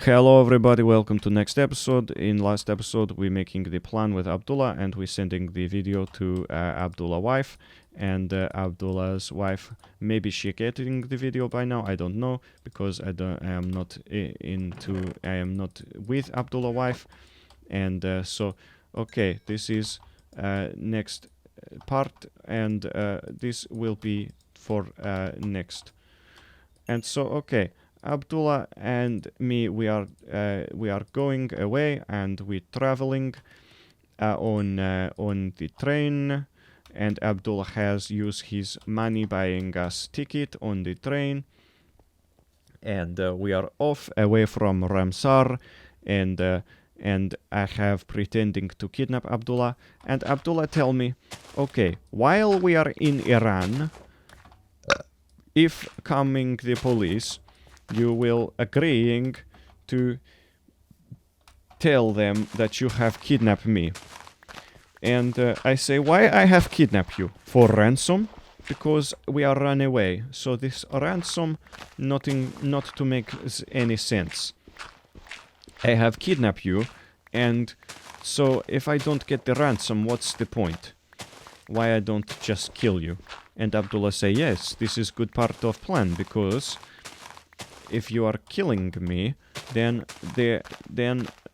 Hello everybody, welcome to next episode. In last episode we're making the plan with Abdullah and we're sending the video to Abdullah's wife, and Abdullah's wife, maybe she getting the video by now, I don't know, because I am not with Abdullah's wife. And okay, this is next part, and this will be for next. And so okay, Abdullah and me, we are going away, and we're traveling on the train, and Abdullah has used his money buying us ticket on the train, and we are off away from Ramsar, and I have pretending to kidnap Abdullah, and Abdullah tell me, okay, while we are in Iran, if coming the police, you will agreeing to tell them that you have kidnapped me. And I say, why I have kidnapped you? For ransom? Because we are run away. So this ransom not to make any sense. I have kidnapped you, and so if I don't get the ransom, what's the point? Why I don't just kill you? And Abdullah say, yes, this is good part of plan, because if you are killing me, then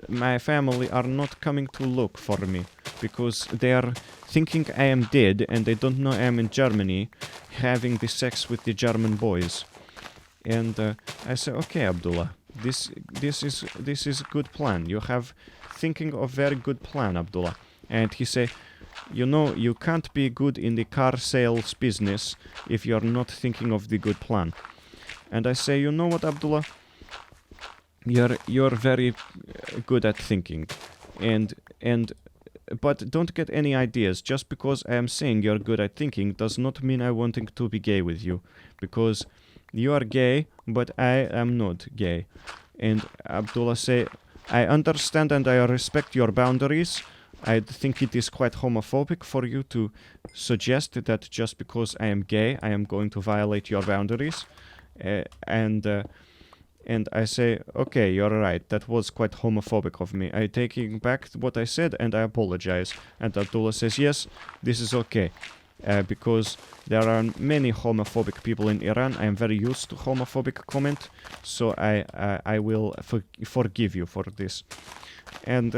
my family are not coming to look for me, because they are thinking I am dead, and they don't know I am in Germany having the sex with the German boys. And I say, okay, Abdullah, this is good plan. You have thinking of very good plan, Abdullah. And he say, you know, you can't be good in the car sales business if you are not thinking of the good plan. And I say, you know what, Abdullah? You're very good at thinking, but don't get any ideas. Just because I am saying you're good at thinking does not mean I wanting to be gay with you, because you are gay, but I am not gay. And Abdullah say, I understand and I respect your boundaries. I think it is quite homophobic for you to suggest that just because I am gay, I am going to violate your boundaries. And I say, okay, you're right, that was quite homophobic of me. I taking back what I said and I apologize. And Abdullah says, yes, this is okay, because there are many homophobic people in Iran. I am very used to homophobic comment, so I will forgive you for this. And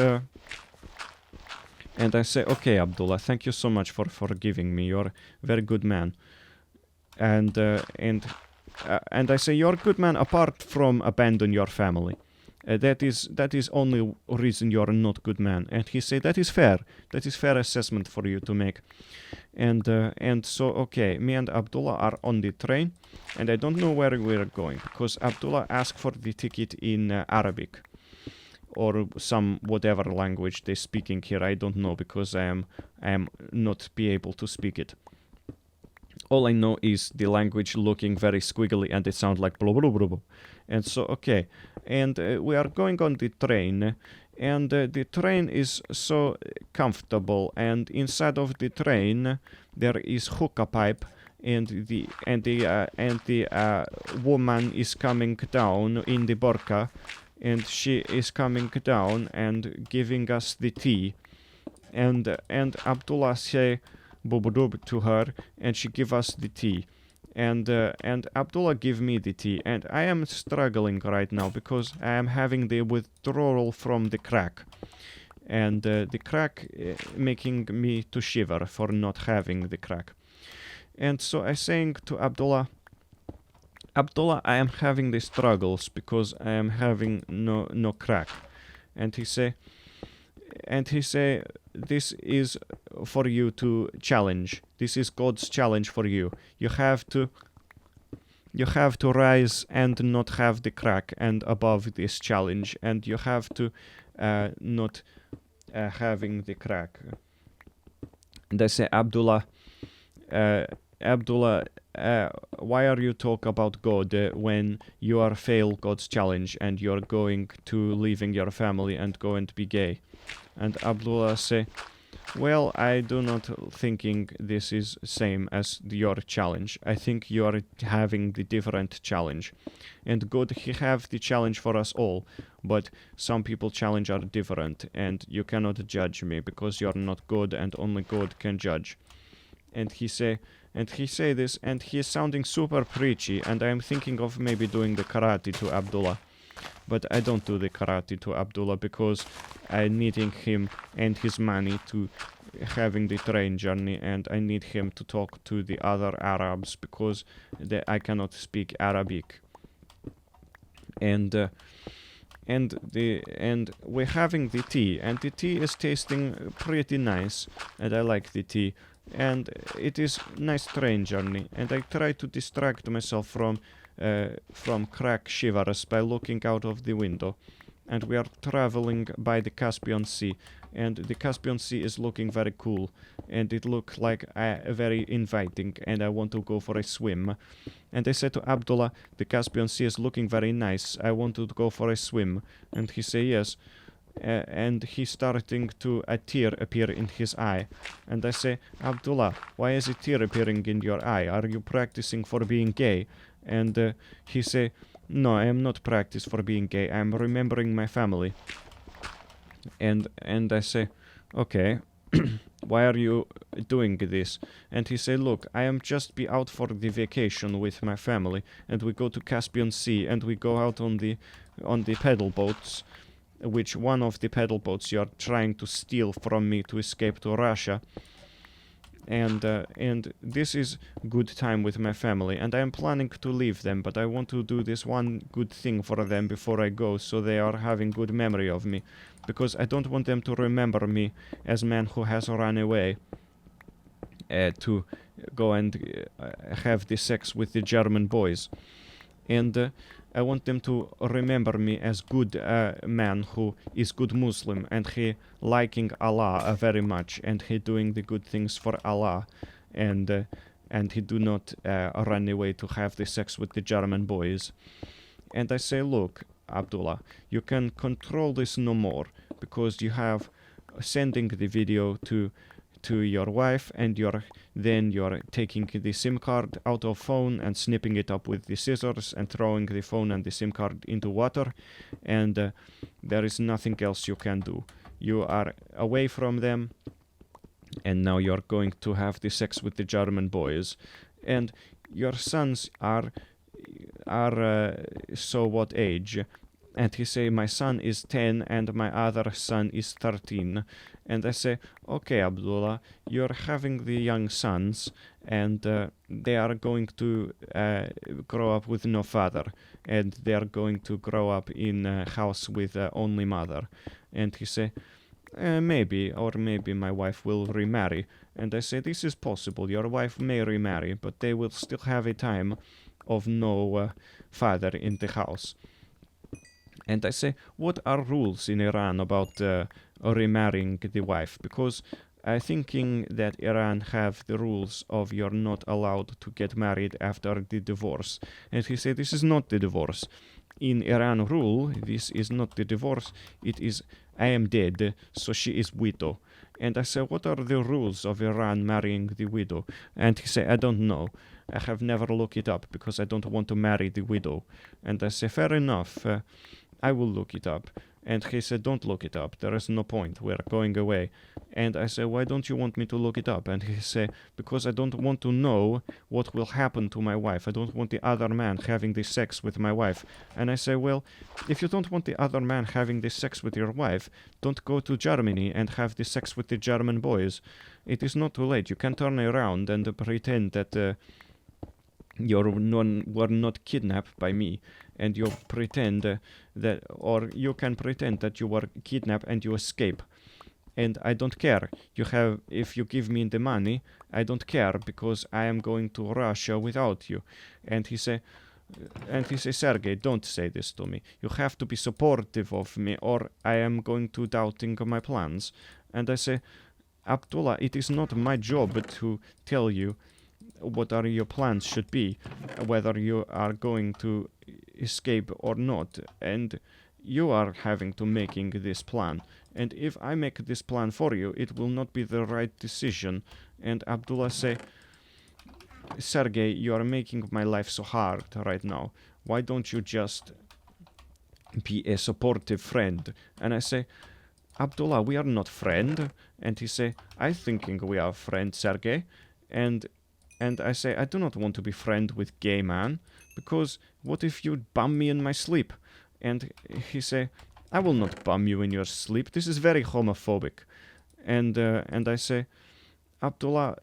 I say, okay, Abdullah, thank you so much for forgiving me. You're a very good man. And I say, you're a good man apart from abandon your family. That is only reason you're not good man. And he say, that is fair. That is fair assessment for you to make. And so, okay, me and Abdullah are on the train, and I don't know where we're going, because Abdullah asked for the ticket in Arabic, or some whatever language they're speaking here. I don't know, because I am not be able to speak it. All I know is the language looking very squiggly, and it sounds like blah blah blah blah. And so okay, and we are going on the train, and the train is so comfortable, and inside of the train there is hookah pipe, and the woman is coming down in the burqa, and she is coming down and giving us the tea, and Abdullah say bubudub to her, and she give us the tea, and Abdullah give me the tea, and I am struggling right now because I am having the withdrawal from the crack, and the crack making me to shiver for not having the crack. And so I saying to Abdullah, I am having the struggles because I am having no crack. And he say, this is for you to challenge. This is God's challenge for you. You have to rise and not have the crack and above this challenge, and you have to not having the crack. And I say, Abdullah, why are you talk about God when you are fail God's challenge and you're going to leaving your family and going to be gay? And Abdullah say, Well, I do not thinking this is same as your challenge. I think you are having the different challenge. And good, he have the challenge for us all, but some people challenge are different, and you cannot judge me because you're not good, and only God can judge. And he say this, and he is sounding super preachy, and I am thinking of maybe doing the karate to Abdullah. But I don't do the karate to Abdullah because I needing him and his money to having the train journey, and I need him to talk to the other Arabs because I cannot speak Arabic. And we're having the tea, and the tea is tasting pretty nice, and I like the tea, and it is nice train journey, and I try to distract myself from crack shivers by looking out of the window, and we are traveling by the Caspian Sea, and the Caspian Sea is looking very cool, and it looks like very inviting, and I want to go for a swim. And I said to Abdullah, the Caspian Sea is looking very nice, I want to go for a swim. And he said yes. And he's starting to a tear appear in his eye. And I say, Abdullah, why is a tear appearing in your eye? Are you practicing for being gay? And he say, no, I am not practice for being gay, I am remembering my family. And I say, okay, why are you doing this? And he say, look, I am just be out for the vacation with my family, and we go to Caspian Sea, and we go out on the paddle boats, which one of the paddle boats you are trying to steal from me to escape to Russia. And this is good time with my family, and I am planning to leave them, but I want to do this one good thing for them before I go, so they are having good memory of me, because I don't want them to remember me as man who has run away to go and have the sex with the German boys. And I want them to remember me as good man who is good Muslim, and he liking Allah very much, and he doing the good things for Allah, and he do not run away to have the sex with the German boys. And I say, look, Abdullah, you can control this no more, because you have sending the video to your wife, and you're taking the SIM card out of phone and snipping it up with the scissors and throwing the phone and the SIM card into water, and there is nothing else you can do. You are away from them, and now you're going to have the sex with the German boys, and your sons are so what age? And he say, my son is 10 and my other son is 13. And I say, okay, Abdullah, you're having the young sons, and they are going to grow up with no father, and they are going to grow up in a house with only mother. And he say, maybe my wife will remarry. And I say, this is possible, your wife may remarry, but they will still have a time of no father in the house. And I say, what are rules in Iran about remarrying the wife? Because I'm thinking that Iran have the rules of you're not allowed to get married after the divorce. And he said, this is not the divorce. In Iran rule, this is not the divorce. It is, I am dead, so she is widow. And I said, what are the rules of Iran marrying the widow? And he said, I don't know. I have never looked it up because I don't want to marry the widow. And I said, fair enough. I will look it up. And he said, don't look it up. There is no point. We're going away. And I said, why don't you want me to look it up? And he said, because I don't want to know what will happen to my wife. I don't want the other man having this sex with my wife. And I say, well, if you don't want the other man having this sex with your wife, don't go to Germany and have this sex with the German boys. It is not too late. You can turn around and pretend that you were not kidnapped by me, and you pretend or you can pretend that you were kidnapped and you escape. And I don't care. If you give me the money, I don't care, because I am going to Russia without you. And he say, Sergey, don't say this to me. You have to be supportive of me, or I am going to doubting my plans. And I say, Abdullah, it is not my job to tell you what are your plans should be, whether you are going to escape or not. And you are having to making this plan. And if I make this plan for you, it will not be the right decision. And Abdullah say, Sergey, you are making my life so hard right now. Why don't you just be a supportive friend? And I say, Abdullah, we are not friend. And he say, I thinking we are friend, Sergey. And I say, I do not want to be friend with gay man, because what if you bum me in my sleep? And he say, I will not bum you in your sleep. This is very homophobic. And I say, Abdullah,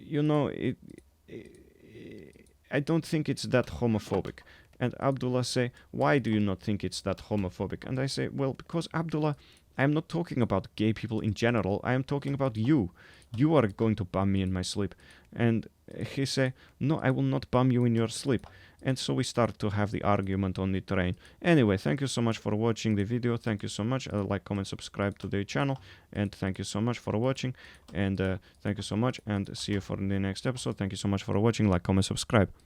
you know, I don't think it's that homophobic. And Abdullah say, why do you not think it's that homophobic? And I say, well, because Abdullah, I am not talking about gay people in general. I am talking about you. You are going to bum me in my sleep. And he say, no, I will not bum you in your sleep. And so we start to have the argument on the train. Anyway, thank you so much for watching the video. Thank you so much. Like, comment, subscribe to the channel. And thank you so much for watching. And thank you so much. And see you for the next episode. Thank you so much for watching. Like, comment, subscribe.